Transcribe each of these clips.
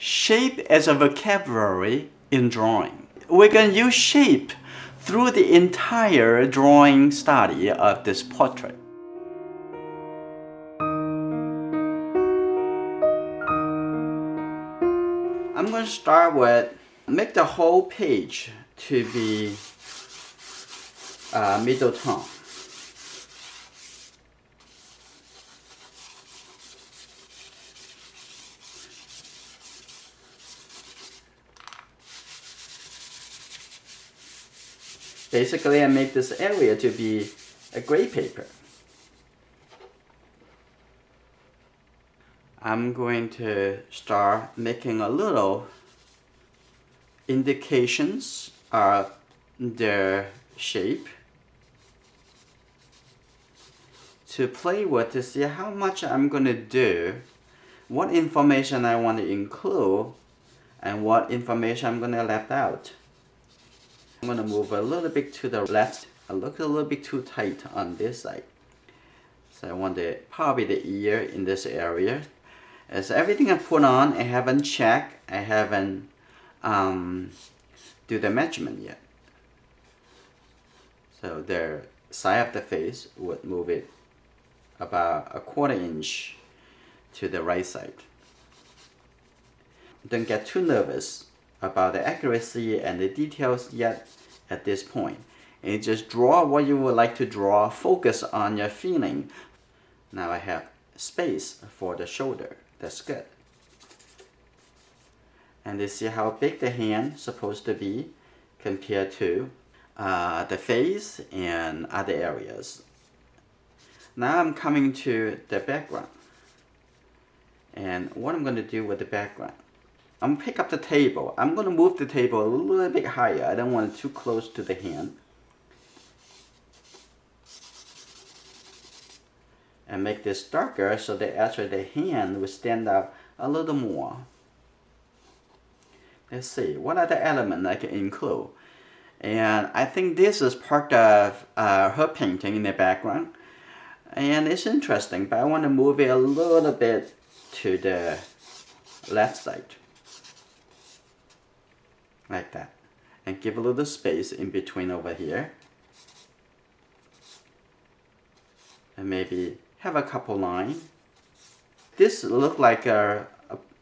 shape as a vocabulary in drawing. We're going to use shape through the entire drawing study of this portrait. I'm going to start with make the whole page to be middle tone. Basically, I make this area to be a gray paper. I'm going to start making a little indications of their shape to play with to see how much I'm going to do, what information I want to include, and what information I'm going to left out. I'm going to move a little bit to the left. I look a little bit too tight on this side. So I want probably the ear in this area. As everything I put on, I haven't checked. I haven't do the measurement yet. So the side of the face would move it about 1/4 inch to the right side. Don't get too nervous about the accuracy and the details yet at this point. And just draw what you would like to draw, focus on your feeling. Now I have space for the shoulder, that's good. And you see how big the hand is supposed to be compared to the face and other areas. Now I'm coming to the background. And what I'm going to do with the background, I'm going to pick up the table. I'm going to move the table a little bit higher. I don't want it too close to the hand. And make this darker so that actually the hand will stand out a little more. Let's see, what are the elements I can include? And I think this is part of her painting in the background. And it's interesting, but I want to move it a little bit to the left side. Like that. And give a little space in between over here. And maybe have a couple lines. This looks like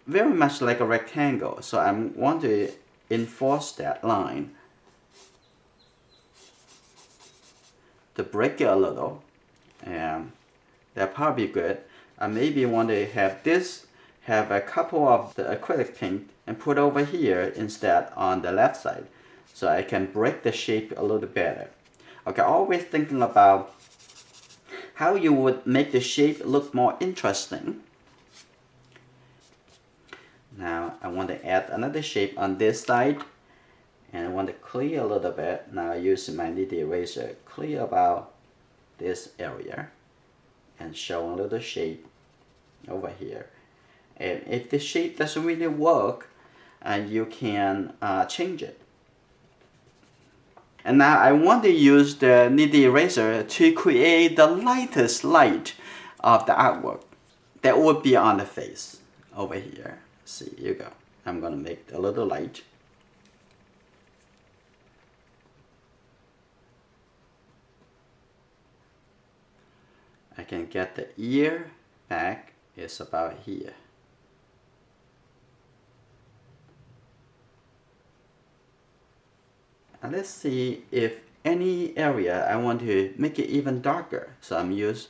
very much like a rectangle, so I want to enforce that line to break it a little, and that'll probably be good. I maybe want to have this, have a couple of the acrylic paint and put over here instead on the left side, so I can break the shape a little better. Okay, always thinking about how you would make the shape look more interesting. Now I want to add another shape on this side, and I want to clear a little bit. Now I use my nitty eraser, clear about this area and show a little shape over here. And if the shape doesn't really work, you can change it. And now I want to use the nitty eraser to create the lightest light of the artwork that would be on the face over here. See, you go. I'm going to make a little light. I can get the ear back is about here. And let's see if any area I want to make it even darker. So I'm use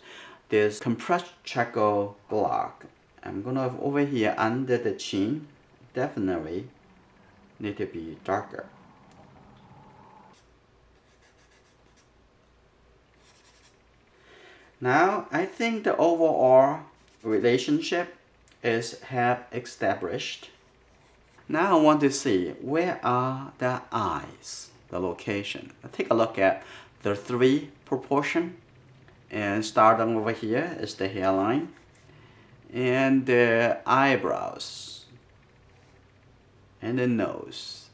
this compressed charcoal block. I'm gonna over here under the chin, definitely need to be darker. Now I think the overall relationship is have established. Now I want to see where are the eyes, the location. Take a look at the 3 proportion, and starting over here is the hairline and the eyebrows and the nose.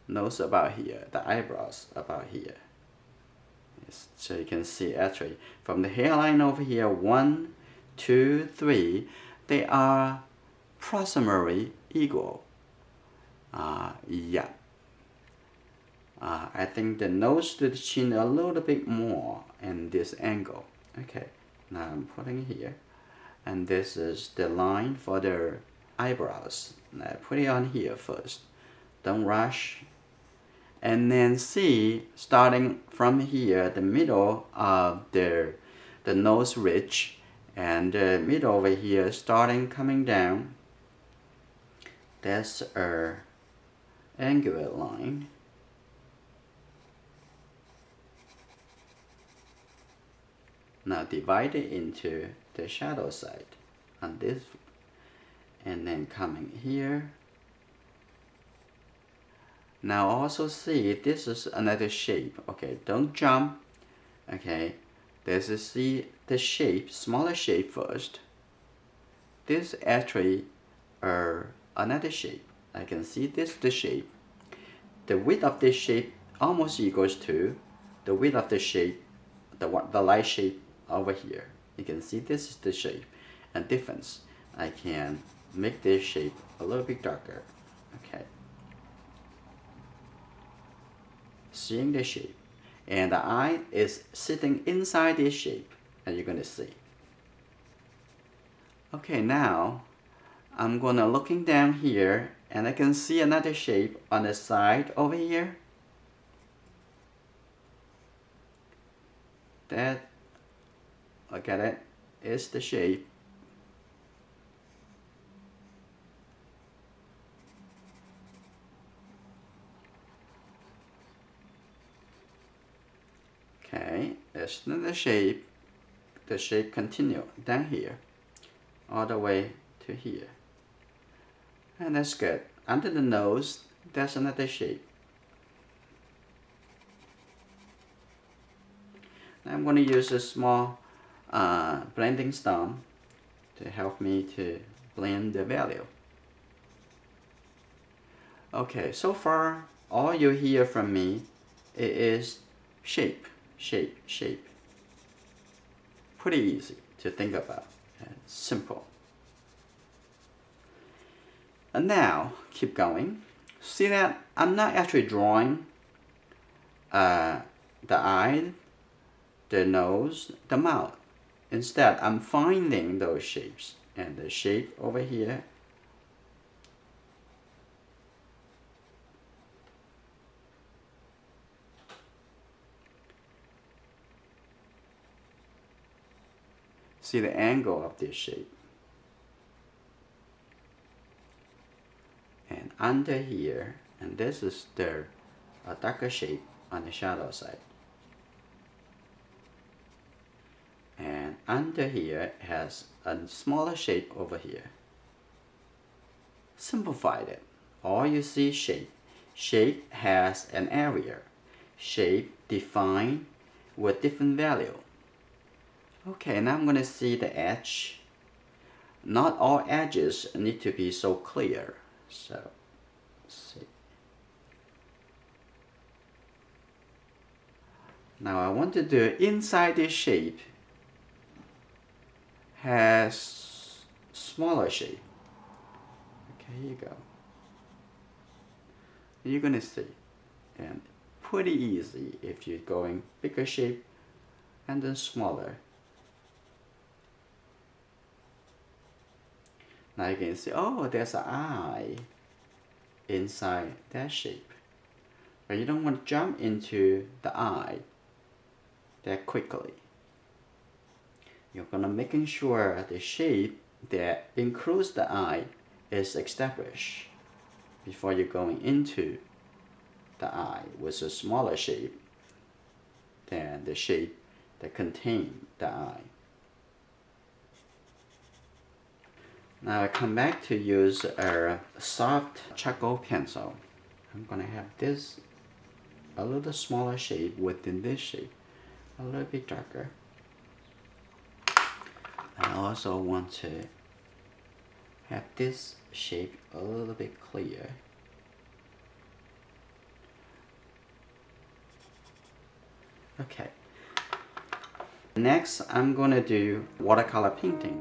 Nose about here, the eyebrows about here. Yes, so you can see actually from the hairline over here, 1, 2, 3, they are approximately equal. Yeah. I think the nose to the chin a little bit more in this angle. Okay, now I'm putting here. And this is the line for the eyebrows. Now put it on here first. Don't rush. And then see, starting from here, the middle of the nose ridge, and the middle over here, starting coming down. That's a angular line. Now divide it into the shadow side on this, and then coming here. Now also see, this is another shape. Okay, don't jump. Okay, this is the shape, smaller shape first. This actually another shape. I can see this the shape. The width of this shape almost equals to the width of the shape, the light shape over here. You can see this is the shape and difference. I can make this shape a little bit darker. Okay. Seeing the shape, and the eye is sitting inside this shape, as you're going to see. Okay, now I'm gonna looking down here, and I can see another shape on the side over here. That, look at it, is the shape. Okay, that's the shape. The shape continue down here, all the way to here. And that's good. Under the nose, there's another shape. Now I'm going to use a small blending stump to help me to blend the value. Okay, so far all you hear from me is shape, shape, shape. Pretty easy to think about and simple. And now keep going. See that I'm not actually drawing the eye, the nose, the mouth. Instead, I'm finding those shapes, and the shape over here. See the angle of this shape. And under here, and this is the darker shape on the shadow side. And under here has a smaller shape over here. Simplified it. All you see shape. Shape has an area. Shape defined with different value. Okay, now I'm going to see the edge. Not all edges need to be so clear. So, let's see. Now I want to do inside this shape has smaller shape. Okay, here you go. You're gonna see, and pretty easy if you're going bigger shape and then smaller. Now you can see, oh, there's an eye inside that shape. But you don't want to jump into the eye that quickly. You're gonna making sure the shape that includes the eye is established before you're going into the eye with a smaller shape than the shape that contains the eye. Now I come back to use a soft charcoal pencil. I'm gonna have this a little smaller shape within this shape, a little bit darker. I also want to have this shape a little bit clear. Okay. Next, I'm gonna do watercolor painting.